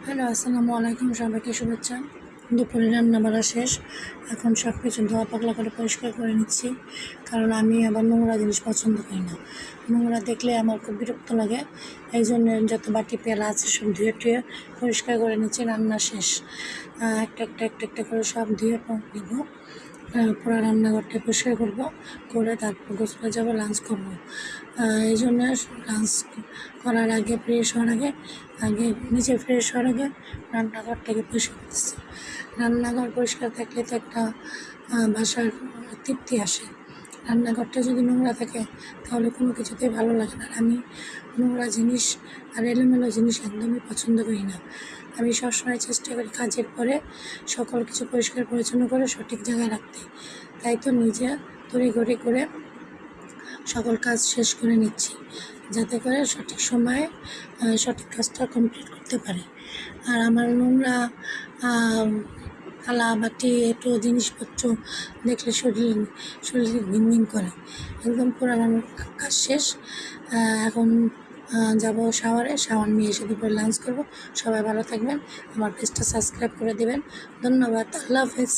Hello, আসসালামু আলাইকুম। সবাইকে শুভেচ্ছা। দুপুরে রান্না বাড়া শেষ। এখন সব কিছু ধোয়া পাকলা করে পরিষ্কার করে নিচ্ছি, কারণ আমি আবার নোংরা জিনিস পছন্দ করি না। নোংরা দেখলে আমার খুব বিরক্ত লাগে। এই জন্য যত বাটি পেলা আছে সব ধুয়ে টুয়ে পরিষ্কার করে নিচ্ছি। রান্না শেষ, একটা করে সব ধুয়ে নেব। পুরো রান্নাঘরটা পরিষ্কার করবো, করে তারপর গোসলে যাবো, লাঞ্চ করবো। এই জন্য লাঞ্চ করার আগে, ফ্রেশ হওয়ার আগে নিজে ফ্রেশ হওয়ার আগে রান্নাঘরটাকে পরিষ্কার করতেছি। রান্নাঘর পরিষ্কার থাকলে তো একটা বাসার তৃপ্তি আসে। রান্নাঘরটা যদি নোংরা থাকে তাহলে কোনো কিছুতেই ভালো লাগে না। আমি নোংরা জিনিস আর এলোমেলো জিনিস একদমই পছন্দ করি না। আমি সবসময় চেষ্টা করি কাজের পরে সকল কিছু পরিষ্কার পরিচ্ছন্ন করে সঠিক জায়গায় রাখতে। তাই তো নিজে তড়িঘড়ি করে সকল কাজ শেষ করে নিচ্ছি, যাতে করে সঠিক সময়ে সঠিক কাজটা কমপ্লিট করতে পারি। আর আমার নোংরা থালা বাটি একটু জিনিসপত্র দেখলে শরীর ঘিনঘিন করে। একদম পুরো কাজ শেষ। এখন যাব শাওয়ার নিয়ে এসে দুপুরে লাঞ্চ করব। সবাই ভালো থাকবেন, আমার পেজটা সাবস্ক্রাইব করে দেবেন। ধন্যবাদ। আল্লাহ হাফেজ।